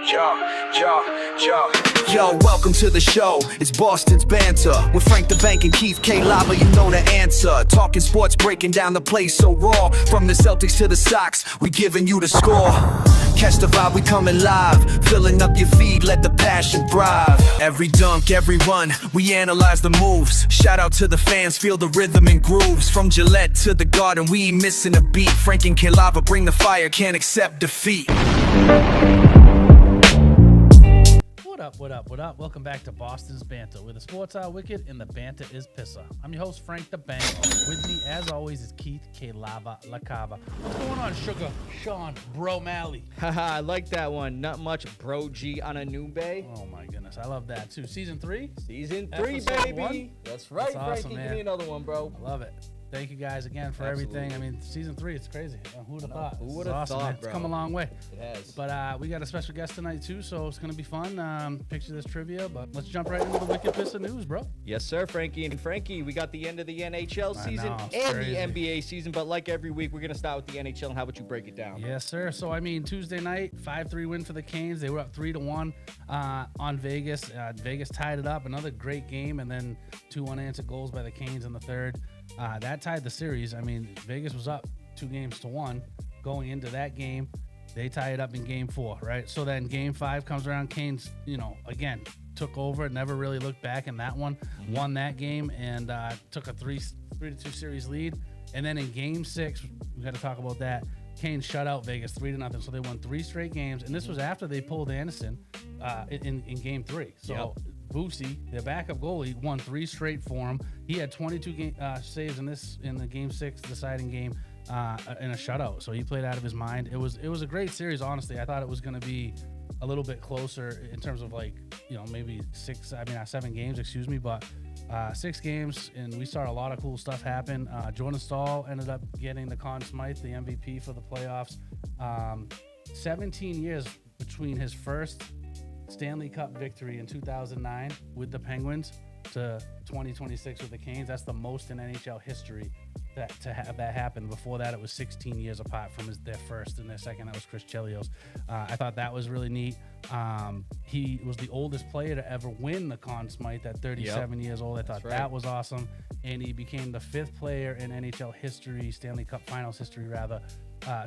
Yo, welcome to the show. It's Boston's Banter with Frank the Bank and Keith KLava. You know the answer. Talking sports, breaking down the play so raw. From the Celtics to the Sox, we giving you the score. Catch the vibe, we coming live. Filling up your feed, let the passion thrive. Every dunk, every run, we analyze the moves. Shout out to the fans, feel the rhythm and grooves. From Gillette to the Garden, we ain't missing a beat. Frank and KLava bring the fire, can't accept defeat. What up? Welcome back to Boston's Banter, where the sports are wicked and the banter is pissa. I'm your host, Frank the Bank. With me, as always, is Keith KLava, LaCava. What's going on, Sugar Sean Bro Malley? Haha, I like that one. Not much Bro G on a Nube. Oh my goodness, I love that too. Season 3? Season 3, Episode baby. 1? That's right, That's awesome, Frankie. man. Give me another one, bro. I love it. Thank you guys again for everything. I mean, season 3, it's crazy. Who would have thought? Who This would is have awesome, thought, man. bro? It's come a long way. It has. But we got a special guest tonight too, so it's gonna be fun. Picture this trivia, but let's jump right into the Wicked Pissah news, bro. Yes, sir, Frankie. And Frankie, we got the end of the NHL season know, it's and crazy. the NBA season. But like every week, we're going to start with the NHL. And how about you break it down? Yes, sir. So, I mean, Tuesday night, 5-3 win for the Canes. They were up 3-1 on Vegas. Vegas tied it up. Another great game, and then 2 unanswered goals by the Canes in the third. That tied the series. I mean, Vegas was up 2-1 going into that game. They tie it up in game 4, right? So then game 5 comes around. Canes, again, took over, never really looked back in that one, won that game, and took a 3-2 series lead. And then in game 6, we got to talk about that. Canes shut out Vegas 3-0, so they won 3 straight games. And this was after they pulled Anderson in game 3. So Boosie, their backup goalie, won 3 straight for him. He had 22 saves in the game 6 deciding game in a shutout. So he played out of his mind. It was a great series, honestly. I thought it was going to be a little bit closer in terms of maybe 7 games, excuse me, but 6 games, and we saw a lot of cool stuff happen. Jordan Staal ended up getting the Conn Smythe, the MVP for the playoffs. 17 years between his first Stanley Cup victory in 2009 with the Penguins to 2026 with the Canes. That's the most in NHL history to have that happen. Before that, it was 16 years apart from their first, and their second, that was Chris Chelios. I thought that was really neat. He was the oldest player to ever win the Conn Smythe at 37 years old. I thought that was awesome. And he became the 5th player in NHL history, Stanley Cup Finals history rather,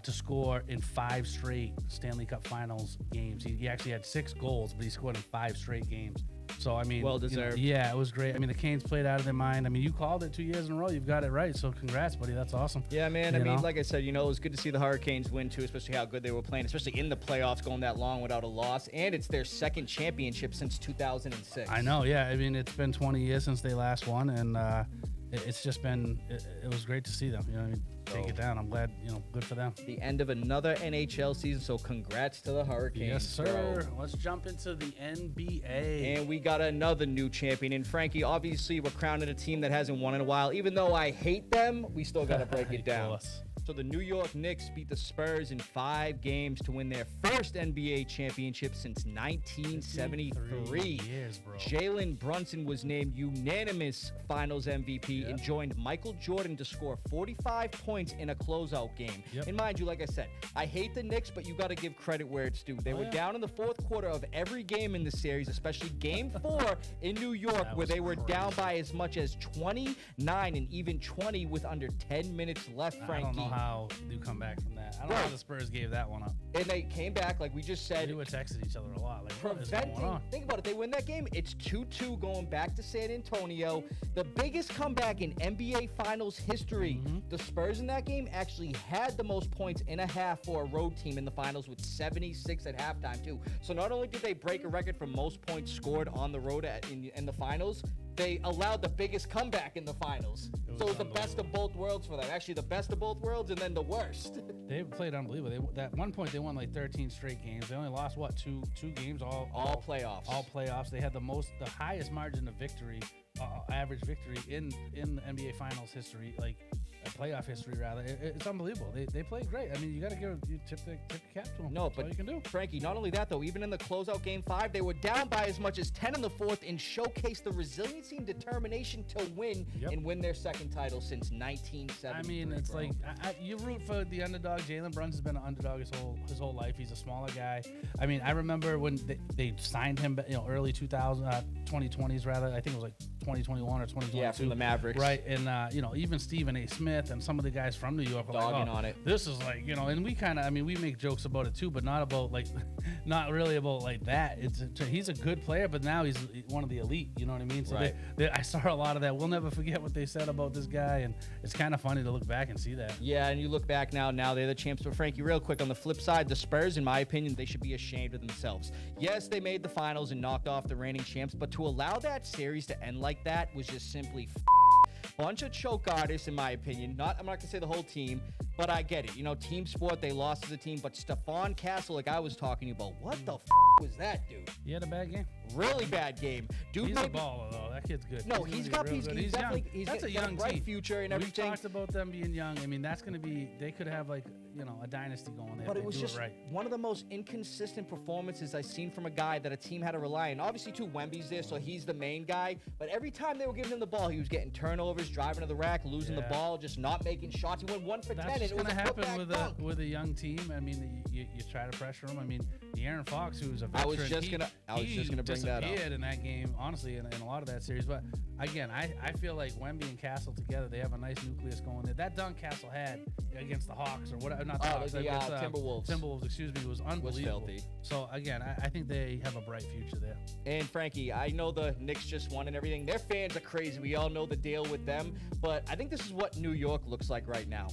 to score in 5 straight Stanley Cup Finals games. He actually had 6 goals, but he scored in 5 straight games. So, I mean, well deserved. Yeah, it was great. I mean, the Canes played out of their mind. I mean, you called it 2 years in a row. You've got it right. So, congrats, buddy. That's awesome. Yeah, man. I mean, like I said, it was good to see the Hurricanes win, too, especially how good they were playing, especially in the playoffs, going that long without a loss. And it's their 2nd championship since 2006. I know, yeah. I mean, it's been 20 years since they last won, and it's just been it was great to see them. Take it down. I'm glad, good for them. The end of another NHL season, so congrats to the Hurricanes. Yes, sir. Bro. Let's jump into the NBA. And we got another new champion. And Frankie, obviously, we're crowning a team that hasn't won in a while. Even though I hate them, we still got to break it down. So the New York Knicks beat the Spurs in 5 games to win their first NBA championship since 1973. Years, bro. Jalen Brunson was named unanimous Finals MVP and joined Michael Jordan to score 45 points in a closeout game. And mind you, like I said, I hate the Knicks, but you got to give credit where it's due. They were down in the 4th quarter of every game in the series, especially Game 4 in New York, where they were down by as much as 29 and even 20 with under 10 minutes left, Frankie. I don't know how you come back from that. I don't know how the Spurs gave that one up. And they came back, like we just said. They were texting each other a lot. Like, what is going on? Think about it. They win that game. It's 2-2 going back to San Antonio. The biggest comeback in NBA Finals history. The Spurs in that game actually had the most points in a half for a road team in the finals with 76 at halftime, too. So not only did they break a record for most points scored on the road in the finals, they allowed the biggest comeback in the finals. So it was the best of both worlds for them. Actually, the best of both worlds and then the worst. They played unbelievable. At one point, they won like 13 straight games. They only lost, two games? All playoffs. All playoffs. They had the highest margin of victory, average victory in the NBA Finals history. Like, playoff history rather. It's unbelievable. They play great. I mean, you got to tip the cap to them. No, That's but all you can do. Frankie, not only that, though, even in the closeout Game 5, they were down by as much as 10 in the fourth and showcased the resiliency and determination to win and win their second title since 1970. I mean, it's like you root for the underdog. Jalen Brunson's been an underdog his whole life. He's a smaller guy. I mean, I remember when they signed him, early 2020s rather. I think it was like 2021 or 2022. Yeah, from the Mavericks. Right, and even Stephen A. Smith and some of the guys from New York were dogging like, on it. This is like, and we kind of, we make jokes about it too, but not about like, not really about like that. He's a good player, but now he's one of the elite. You know what I mean? So right. I saw a lot of that. We'll never forget what they said about this guy, and it's kind of funny to look back and see that. Yeah, and you look back now they're the champs. But Frankie, real quick, on the flip side, the Spurs, in my opinion, they should be ashamed of themselves. Yes, they made the finals and knocked off the reigning champs, but to allow that series to end like that was just simply bunch of choke artists, in my opinion. I'm not going to say the whole team, but I get it. Team sport, they lost as a team. But Stephon Castle, like I was talking about, what the was that, dude? He had a bad game. Really bad game. Dude, he's a baller, though. That kid's good. No, he's definitely that's a got young a bright team. future and everything. We talked about them being young. I mean, that's going to be, they could have like, a dynasty going there. But it was just right. one of the most inconsistent performances I've seen from a guy that a team had to rely on. Obviously, too, Wemby's there, so he's the main guy. But every time they were giving him the ball, he was getting turnovers, driving to the rack, losing the ball, just not making shots. He went 1 for 10, and it was going to happen dunk. with a young team. I mean, you try to pressure him. I mean, the Aaron Fox, who's a veteran, I was just gonna bring that up. He disappeared in that game, honestly, in a lot of that series. But again, I feel like Wemby and Castle together, they have a nice nucleus going there. That dunk Castle had against the Hawks or whatever, not the Hawks, Timberwolves. Timberwolves, excuse me, was unbelievable. Was filthy. So again, I think they have a bright future there. And Frankie, I know the Knicks just won and everything. Their fans are crazy. We all know the deal with them. But I think this is what New York looks like right now.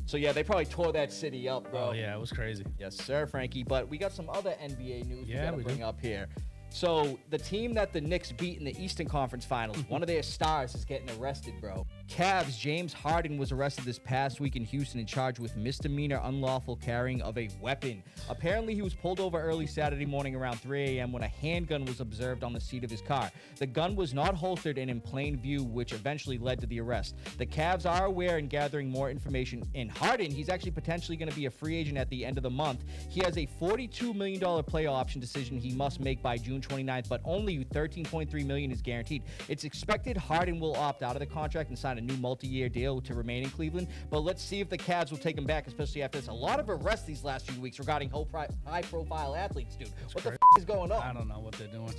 So, yeah, they probably tore that city up, bro. Oh, yeah, it was crazy. Yes, sir, Frankie. But we got some other NBA news we got to bring up here. So, the team that the Knicks beat in the Eastern Conference Finals, one of their stars is getting arrested, bro. Cavs' James Harden was arrested this past week in Houston and charged with misdemeanor unlawful carrying of a weapon. Apparently, he was pulled over early Saturday morning around 3 a.m. when a handgun was observed on the seat of his car. The gun was not holstered and in plain view, which eventually led to the arrest. The Cavs are aware and gathering more information. In Harden, he's actually potentially going to be a free agent at the end of the month. He has a $42 million player option decision he must make by June 29th, but only $13.3 million is guaranteed. It's expected Harden will opt out of the contract and sign a new multi-year deal to remain in Cleveland, but let's see if the Cavs will take him back, especially after this. A lot of arrests these last few weeks regarding high-profile athletes, dude. What the is going on? I don't know what they're doing.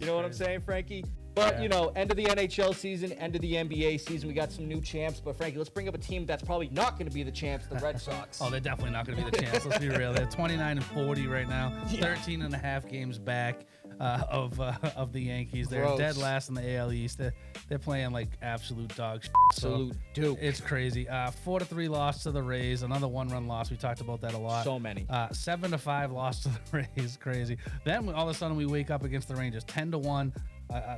You know what I'm saying, Frankie? But, end of the NHL season, end of the NBA season. We got some new champs. But, Frankie, let's bring up a team that's probably not going to be the champs, the Red Sox. Oh, they're definitely not going to be the champs. Let's be real. They're 29-40 right now, 13 and a half games back of the Yankees. They're dead last in the AL East. They're playing like absolute dog shit. Absolute Duke. It's crazy. 4-3 loss to the Rays. Another one-run loss. We talked about that a lot. So many. 7-5 loss to the Rays. Crazy. Then all of a sudden we wake up against the Rangers. 10-1.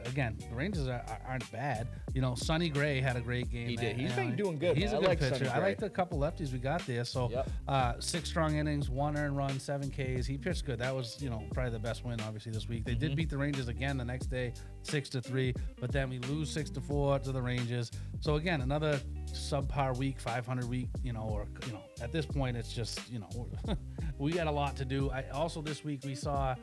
Again, the Rangers aren't bad. Sonny Gray had a great game. He did. He's been doing good. He's man. a good pitcher. I liked a couple lefties we got there. So 6 strong innings, 1 earned run, 7 Ks. He pitched good. That was probably the best win obviously this week. They did beat the Rangers again the next day, 6-3. But then we lose 6-4 to the Rangers. So again, another subpar week, 500 week. At this point it's just we got a lot to do. Also this week we saw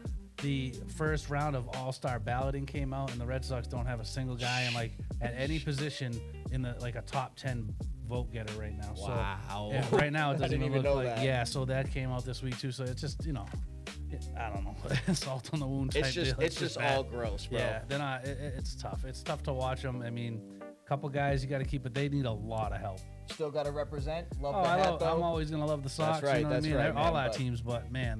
the first round of all-star balloting came out, and the Red Sox don't have a single guy in at any position in the a top 10 vote getter right now. Wow. So right now it doesn't even look know like that. Yeah, so that came out this week too. So it's just I don't know, salt on the wound type deal. It's just all gross, bro. Yeah, then it's tough. It's tough to watch them. I mean, a couple guys you got to keep, but they need a lot of help. Still got to represent. Love the hat, though. I'm always gonna love the Sox. That's right. You know That's what I mean? right, All man, our but- teams, but man,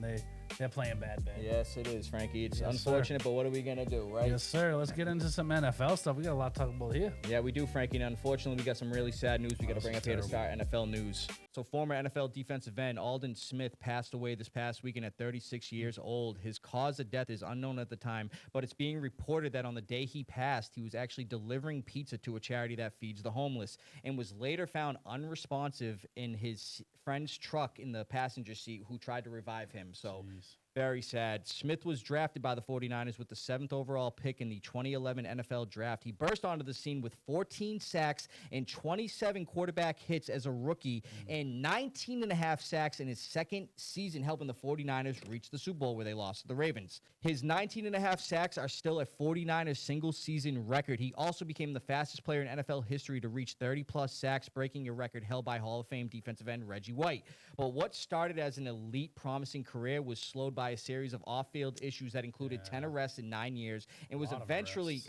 they're playing bad. Yes, it is, Frankie. It's Yes, unfortunate, but what are we going to do, right? Yes, sir. Let's get into some NFL stuff. We got a lot to talk about here. Yeah, we do, Frankie. And unfortunately, we got some really sad news we got to this bring is up here to terrible. start NFL news. So, former NFL defensive end Aldon Smith passed away this past weekend at 36 years old. His cause of death is unknown at the time, but it's being reported that on the day he passed, he was actually delivering pizza to a charity that feeds the homeless and was later found unresponsive in his friend's truck in the passenger seat who tried to revive him. So, Jeez. Very sad. Smith was drafted by the 49ers with the 7th overall pick in the 2011 NFL Draft. He burst onto the scene with 14 sacks and 27 quarterback hits as a rookie and 19 and a half sacks in his second season, helping the 49ers reach the Super Bowl where they lost to the Ravens. His 19 and a half sacks are still a 49ers single-season record. He also became the fastest player in NFL history to reach 30-plus sacks, breaking a record held by Hall of Fame defensive end Reggie White. But what started as an elite, promising career was slowed by a series of off-field issues that included 10 arrests in 9 years and was eventually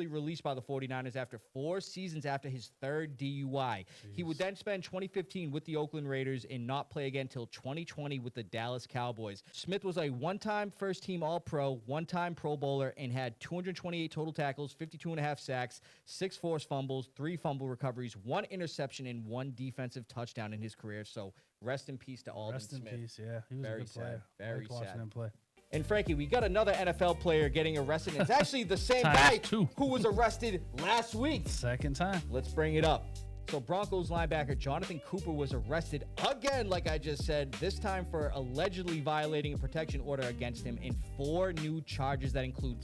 released by the 49ers after 4 seasons after his 3rd DUI. He would then spend 2015 with the Oakland Raiders and not play again until 2020 with the Dallas Cowboys. Smith was a one-time first-team All-Pro, one-time Pro Bowler, and had 228 total tackles, 52 and a half sacks, 6 forced fumbles, 3 fumble recoveries, 1 interception, and 1 defensive touchdown in his career. So rest in peace to Aldon Smith. Rest in peace, yeah. He was Very a good player. sad. Very I liked watching him play. And Frankie, we got another NFL player getting arrested. It's actually the same guy who was arrested last week. Second time. Let's bring it up. So Broncos linebacker Jonathan Cooper was arrested again, like I just said, this time for allegedly violating a protection order against him in 4 new charges that include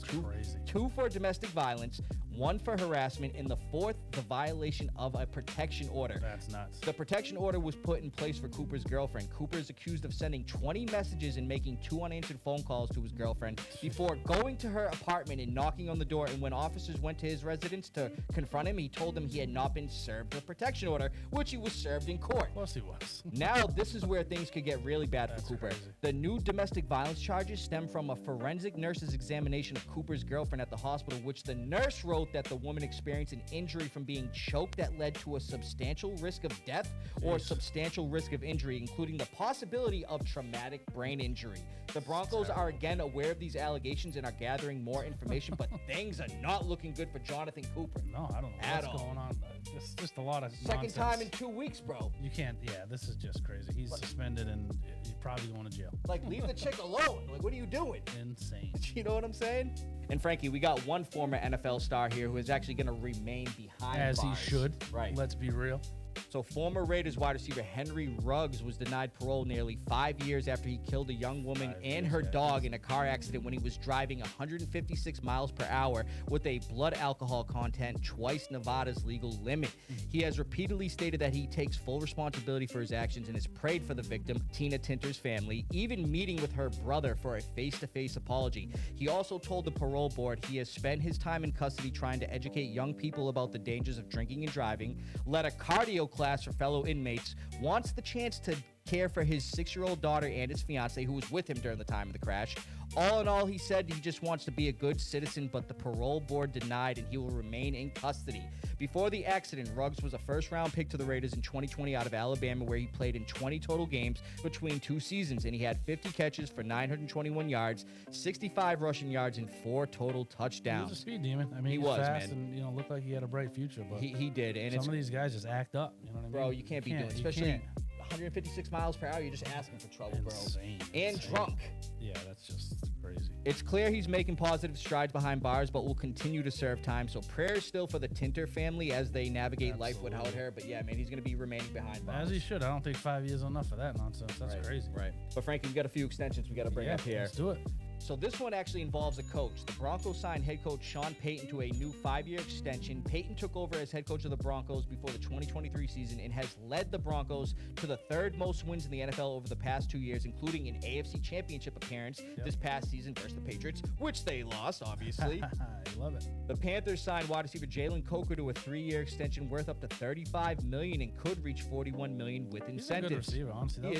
2 for domestic violence, 1 for harassment, and the 4th, the violation of a protection order. That's nuts. The protection order was put in place for Cooper's girlfriend. Cooper is accused of sending 20 messages and making 2 unanswered phone calls to his girlfriend before going to her apartment and knocking on the door. And when officers went to his residence to confront him, he told them he had not been served a protection order, which he was served in court. Of course he was. Now, this is where things could get really bad for Cooper. Crazy. The new domestic violence charges stem from a forensic nurse's examination of Cooper's girlfriend at the hospital, which the nurse wrote that the woman experienced an injury from being choked that led to a substantial risk of death or substantial risk of injury, including the possibility of traumatic brain injury. The Broncos are again aware of these allegations and are gathering more information, but things are not looking good for Jonathan Cooper. No, I don't know what's going on. It's just a lot of Second nonsense. time in 2 weeks, bro. You can't. Yeah, this is just crazy. He's suspended and he's probably going to jail. Like, leave the chick alone. Like, what are you doing? Insane. You know what I'm saying? And Frankie, we got one former NFL star here who is actually going to remain behind As bars. he should. Right. Let's be real. So former Raiders wide receiver Henry Ruggs was denied parole nearly 5 years after he killed a young woman and her dog in a car accident when he was driving 156 miles per hour with a blood alcohol content twice Nevada's legal limit. He has repeatedly stated that he takes full responsibility for his actions and has prayed for the victim, Tina Tinter's family, even meeting with her brother for a face-to-face apology. He also told the parole board he has spent his time in custody trying to educate young people about the dangers of drinking and driving, led a cardio class for fellow inmates, wants the chance to care for his 6-year-old daughter and his fiance who was with him during the time of the crash. All in all, he said he just wants to be a good citizen, but the parole board denied and he will remain in custody. Before the accident, Ruggs was a first-round pick to the Raiders in 2020 out of Alabama, where he played in 20 total games between 2 seasons, and he had 50 catches for 921 yards, 65 rushing yards, and 4 total touchdowns. He was a speed demon. I mean, he was was, fast man. And looked like he had a bright future. But he did, and some of these guys just act up. You know what I mean? Bro, you can't be doing, especially 156 miles per hour. You're just asking for trouble, Insane. bro. And drunk. Yeah, that's just crazy. It's clear he's making positive strides behind bars, but will continue to serve time. So prayers still for the Tinter family as they navigate life without her. But yeah, man, he's going to be remaining behind bars. As he should. I don't think 5 years is enough for that nonsense. That's crazy. Right. But Frankie, we got a few extensions we got to bring up here. Let's do it. So this one actually involves a coach. The Broncos signed head coach Sean Payton to a new 5-year extension. Payton took over as head coach of the Broncos before the 2023 season and has led the Broncos to the 3rd most wins in the NFL over the past 2 years, including an AFC Championship appearance this past season versus the Patriots, which they lost, obviously. I love it. The Panthers signed wide receiver Jalen Coker to a 3-year extension worth up to $35 million and could reach $41 million with incentives. He's a good receiver, honestly.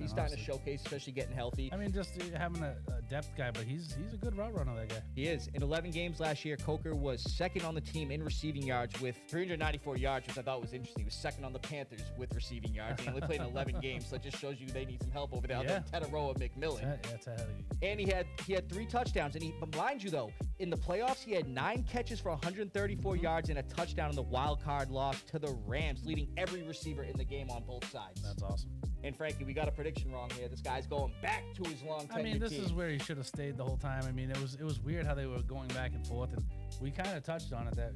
He's starting to showcase, especially getting healthy. I mean, just having a depth guy, but he's a good route runner, that guy. He is. In 11 games last year, Coker was second on the team in receiving yards with 394 yards, which I thought was interesting. He was second on the Panthers with receiving yards. He only played in 11 games, so it just shows you they need some help over there. Yeah. Teteroa McMillan. That's a And he had 3 touchdowns. And but mind you, though, in the playoffs, he had 9 catches for 134 yards and a touchdown in the wild card loss to the Rams, leading every receiver in the game on both sides. That's awesome. And Frankie, we got a prediction wrong here. This guy's going back to his long tenured I mean, this team. is where he should have stayed the whole time. I mean, it was weird how they were going back and forth, and We kind of touched on it that,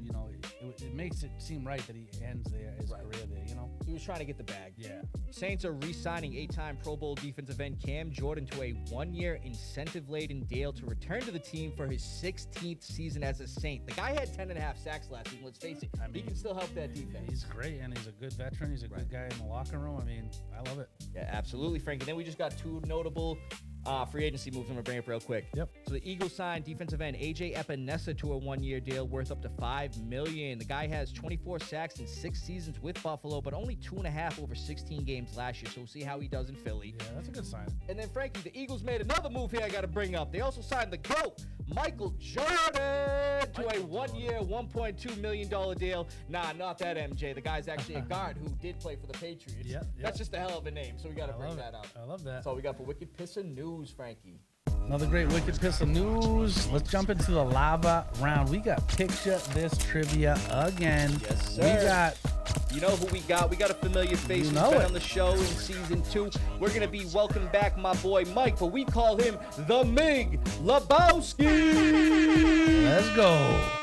it makes it seem right that he ends his career there, He was trying to get the bag. Yeah. Saints are re-signing 8-time Pro Bowl defensive end Cam Jordan to a 1-year incentive-laden deal to return to the team for his 16th season as a Saint. The guy had 10.5 sacks last season. Let's face it, he can still help that defense. He's great, and he's a good veteran. He's a good guy in the locker room. I mean, I love it. Yeah, absolutely, Frank. And then we just got 2 notable free agency moves. I'm going to bring up real quick. Yep. So the Eagles signed defensive end A.J. Epinesa to a 1-year deal worth up to $5 million. The guy has 24 sacks in 6 seasons with Buffalo, but only 2.5 over 16 games last year. So we'll see how he does in Philly. Yeah, that's a good sign. And then, Frankie, the Eagles made another move here I got to bring up. They also signed the GOAT, Michael Jordan, to a 1-year, $1.2 million deal. Nah, not that MJ. The guy's actually a guard who did play for the Patriots. Yep. That's just a hell of a name, so we got to bring that up. I love that. That's all we got for Wicked Pissah News, Frankie. Another great Wicked Pissah News. Let's jump into the lava round. We got Picture This Trivia again. Yes, sir. We got... You know who we got? We got a familiar face who's been on the show in season 2. We're going to be welcoming back my boy Myke, but we call him the Mig Lebowski. Let's go.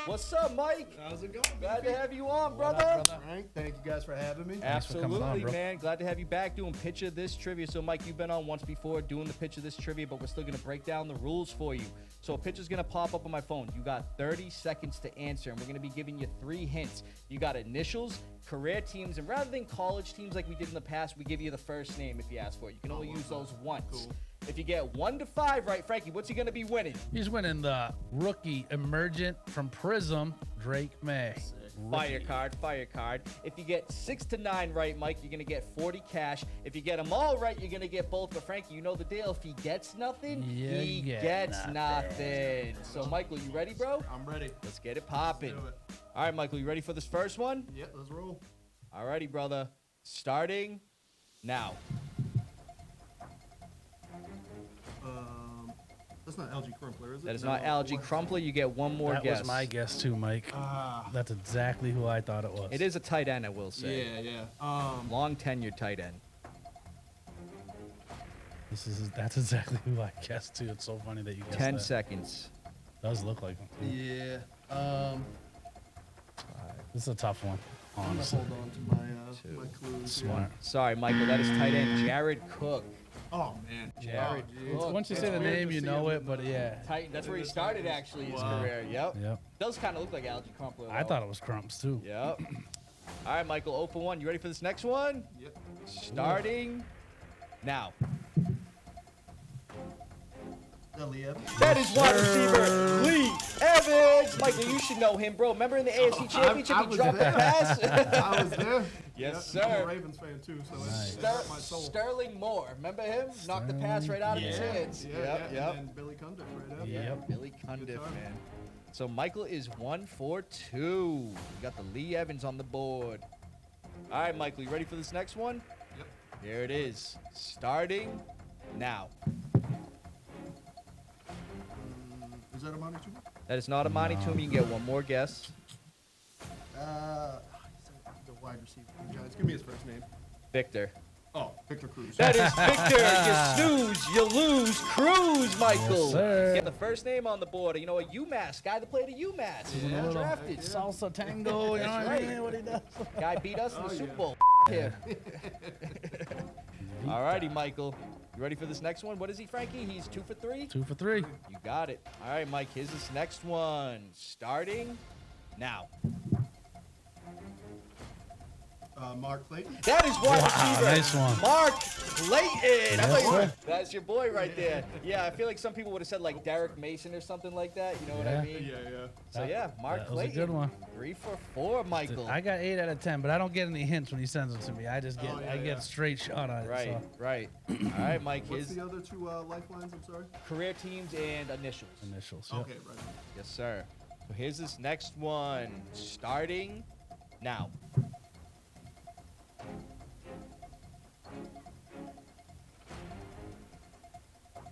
What's up, Myke? How's it going? Glad to have you on, brother. Frank, thank you guys for having me. Absolutely, on, bro. man. Glad to have you back doing Picture This Trivia. So, Myke, you've been on once before doing the Picture This Trivia, but we're still going to break down the rules for you. So a picture's going to pop up on my phone. You got 30 seconds to answer, and we're going to be giving you 3 hints. You got initials, career teams, and rather than college teams like we did in the past, we give you the first name if you ask for it. You can only use those once. Cool. If you get 1 to 5 right, Frankie, what's he going to be winning? He's winning the rookie emergent from Prism, Drake May. Fire card. If you get 6 to 9 right, Myke, you're going to get 40 cash. If you get them all right, you're going to get both. But Frankie, you know the deal. If he gets nothing, he gets nothing. So, Michael, you ready, bro? I'm ready. Let's get it popping. Do it. All right, Michael, you ready for this first one? Yeah, let's roll. All righty, brother. Starting now. That's not LG Crumpler, is it? That is not Algae Crumpler. You get one more That guess. was my guess too, Myke. That's exactly who I thought it was. It is a tight end, I will say. Yeah. Long tenured tight end. That's exactly who I guessed too. It's so funny that you guessed 10 that. seconds. Does look like him. Too. Yeah. This is a tough one, I'm gonna honestly. hold on to my clues. Smart. Sorry, Michael. That is tight end Jared Cook. Oh man. Jared Oh, Cook. Once you say It's the weird name, to you see know him it, in but the- yeah. Titan. That's where he It is started Titans. actually his Wow. career. Yep. Yep. Does kind of look like Algae Crumpler. I thought it was Crumps too. Yep. All right, Michael. 0 for 1. You ready for this next one? Yep. Starting now. Lee Evans. That is wide receiver Lee Evans. Michael, you should know him, bro. Remember in the AFC Championship, I he was dropped the there. pass? I was there. Yes, Yep, I'm sir. a Ravens fan too, so Nice. it hurt my soul. Sterling Moore. Remember him? Knocked the pass right out of his hands. Yeah, Yep. And then Billy Cundiff right after. Yep. Billy Cundiff, time. man. So Michael is 1 for 2. We got the Lee Evans on the board. All right, Michael, you ready for this next one? Yep. Here it is. Starting now. Is that Amani Toomey? That is not Amani Toomey. You can get one more guess. He's the wide receiver for the Giants. Give me his first name. Victor. Oh, Victor Cruz. That is Victor. You snooze, you lose. Cruz, Michael. Yes, sir. Get the first name on the board. You know, a UMass guy that played at UMass. He Yeah. was drafted. Salsa tango, you know That's what I right. mean? What he does. Guy beat us in the Oh, Super yeah. Bowl. Him. Alrighty, Michael. You ready for this next one? What is he, Frankie? He's 2 for 3? 2 for 3. You got it. All right, Myke, here's this next one. Starting now. Mark Clayton. That is wide Wow, receiver. nice one. Mark Clayton. I thought you sir. were- That's your boy right there. Yeah, I feel like some people would have said like Derek Mason or something like that. You know what I Yeah. mean? Yeah. So yeah, Mark That was a Clayton. good one. 3 for 4, Michael. I got 8 out of 10, but I don't get any hints when he sends them to me. I just get Oh, yeah, I get yeah. straight shot on it. Right, So. right. All right, Myke, What's here's the other two lifelines? I'm sorry. career teams and initials. Initials. Yep. Okay, right. Yes, sir. So here's this next one. Starting now.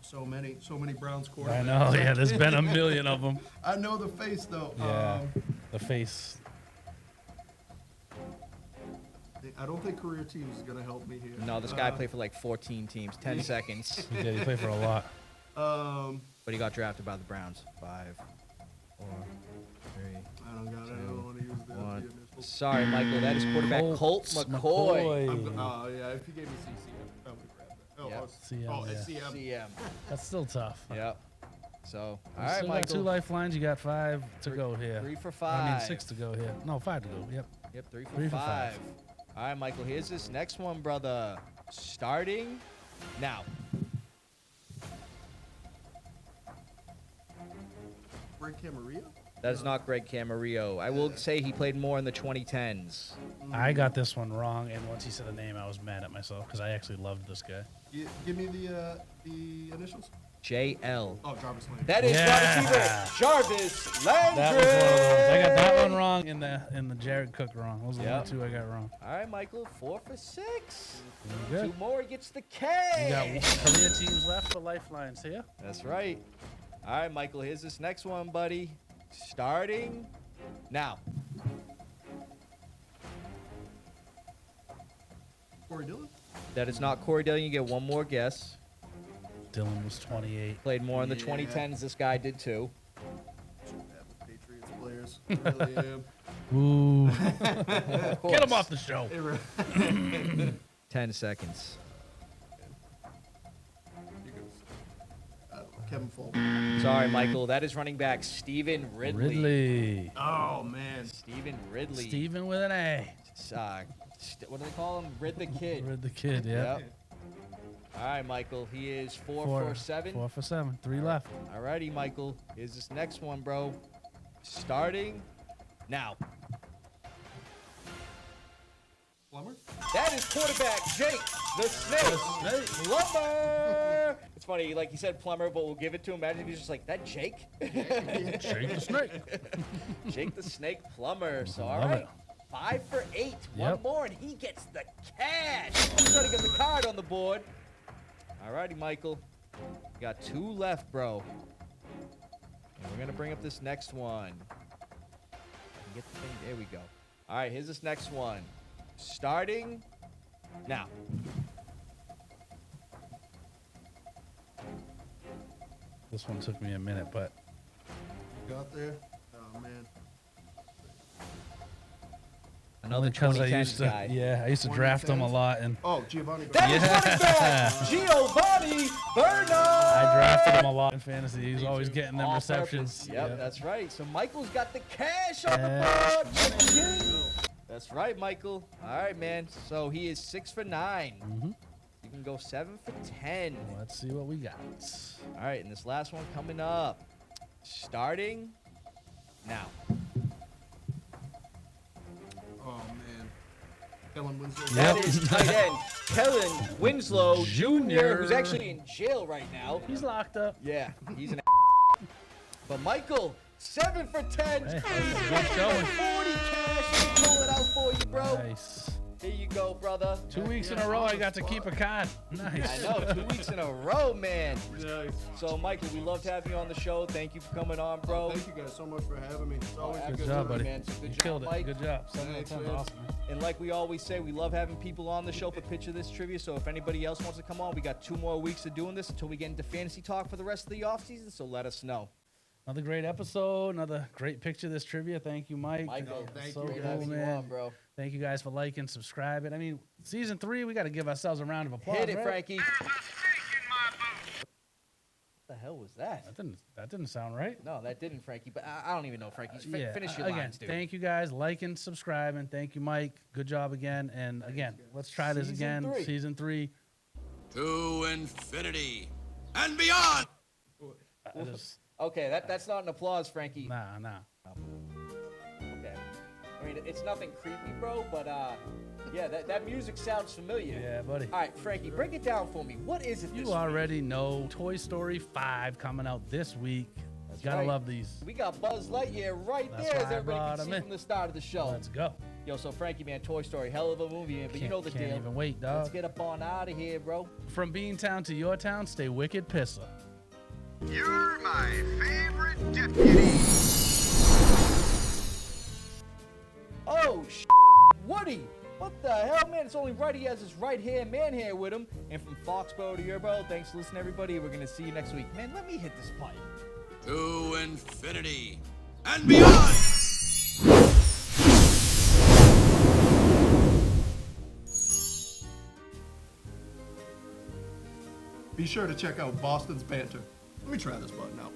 So many Browns quarterbacks. I know. Yeah, there's been a million of them. I know the face though. Yeah. The face. I don't think career teams is gonna help me here. No, this guy played for like 14 teams, 10 seconds. He did. He played for a lot. But he got drafted by the Browns. 5, 4, 3, tongue out. I don't want to use the initials. Sorry, Michael. That is quarterback Colt McCoy. Oh, yeah. If you gave me CCM, I would grab that. Oh, Yep. CM, yeah. CM. CM. That's still tough. Yep. So, all You right, still got 2 Michael. lifelines. You got 5 to go here. 3 for 5. I mean 6 to go here. No, 5 to go. Yep. Yep, 3 3 for for 5. 5. All right, Michael. Here's this next one, brother. Starting now. Greg Camarillo? That is not Greg Camarillo. I will say he played more in the 2010s. I got this one wrong, and once he said the name, I was mad at myself because I actually loved this guy. Give me the initials. JL. Oh, Jarvis Lane. That is Yeah. wide receiver Jarvis Landry. That was one of those. I got that one wrong and the Jared Cook wrong. Those are Yep. the only 2 I got wrong. All right, Michael. 4 for 6. Doing 2 good. more gets the You got K. career teams left for lifelines here. That's right. All right, Michael. Here's this next one, buddy. Starting now. Corey Dillon? That is not Corey Dillon. You get one more guess. Dylan was 28. Played more in the Yeah. 2010s. This guy did too. So bad with Patriots players. I really am. Ooh. Of Get him course. off the show. 10 seconds. You go. Kevin Fulton. Sorry, Michael. That is running back Stephen Ridley. Ridley. Oh, man. Stephen Ridley. Steven with an A. What do they call him? Rid the kid. Rid the kid, yeah. Yep. All right, Michael. He is 4 for 7. 4 for 7. 3 left. All righty, Michael. Here's this next one, bro. Starting now. Plummer? That is quarterback Jake the Snake Plumber. It's funny, like he said plumber, but we'll give it to him. Imagine if he's just like, that Jake? Shake the snake. Jake the Snake Plumber. So, all Love right. it. 5 for 8. Yep. One more, and he gets the cash. He's trying to get the card on the board. All righty, Michael. Got 2 left, bro. And we're going to bring up this next one. I can get the thing. There we go. All right, here's this next one. Starting now. This one took me a minute, but Got there? Oh, man. Another because I 2010s used to, guy. I used to draft them a lot, and Oh, Giovanni. That is running back, Giovanni Bernard. I drafted him a lot in fantasy. He's always getting them All receptions. purpose. Yep, that's right. So Michael's got the cash on the board. That's right, Michael. All right, man. So he is 6 for 9. Mhm. You can go 7 for 10. Let's see what we got. All right, and this last one coming up. Starting now. Oh, man. Kellen Winslow. Yep. That is tight end Kellen Winslow Jr., who's actually in jail right now. He's locked up. Yeah, he's an But Michael, 7 for 10. Hey, good showing. 40 cash. Let me pull it out for you, bro. Nice. Here you go, brother. 2 weeks in a row, I got to keep a card. Nice. I know, 2 weeks in a row, man. Nice. So, Michael, we loved having you on the show. Thank you for coming on, bro. Thank you guys so much for having me. It's always Good Good job, job, buddy. man. So good You job, killed it. Mike. Good job. 7 out of Thanks, 10. man. Awesome, man. And like we always say, we love having people on the show for Picture This Trivia. So if anybody else wants to come on, we got 2 more weeks of doing this until we get into fantasy talk for the rest of the offseason. So let us know. Another great episode. Another great Picture This Trivia. Thank you, Mike. Michael, thank so you, great cool, having you man. on, bro. Thank you guys for liking, subscribing. I mean, season 3, we got to give ourselves a round of applause. Hit it, right? Frankie. What the hell was that? That didn't sound right. No, that didn't, Frankie. But I don't even know, Frankie. Finish your again, lines, dude. thank you guys, liking, subscribing. Thank you, Mike. Good job again. And again, let's try this Season again. 3. Season 3. To infinity and beyond. I just, Okay, that's not an applause, Frankie. nah. Okay. I mean, it's nothing creepy, bro, but yeah, that music sounds familiar. Yeah, buddy. All right, Frankie, break it down for me. What is it this You week? already know Toy Story 5 coming out this week. That's Gotta right. love these. We got Buzz Lightyear right That's there, why as I everybody brought can see him in. from the start of the show. Let's go. Yo, so Frankie, man, Toy Story, hell of a movie, man, but you know the Can't deal. even wait, Let's dog. get up on out of here, bro. From Beantown to your town, stay Wicked Pissah. You're my favorite deputy. Oh, Woody! What the hell, man? It's only right he has his right-hand man here with him. And from Foxborough to Euroborough, thanks for listening, everybody. We're going to see you next week. Man, let me hit this pipe. To infinity and beyond. be sure to check out Boston's Banter. Let me try this button out.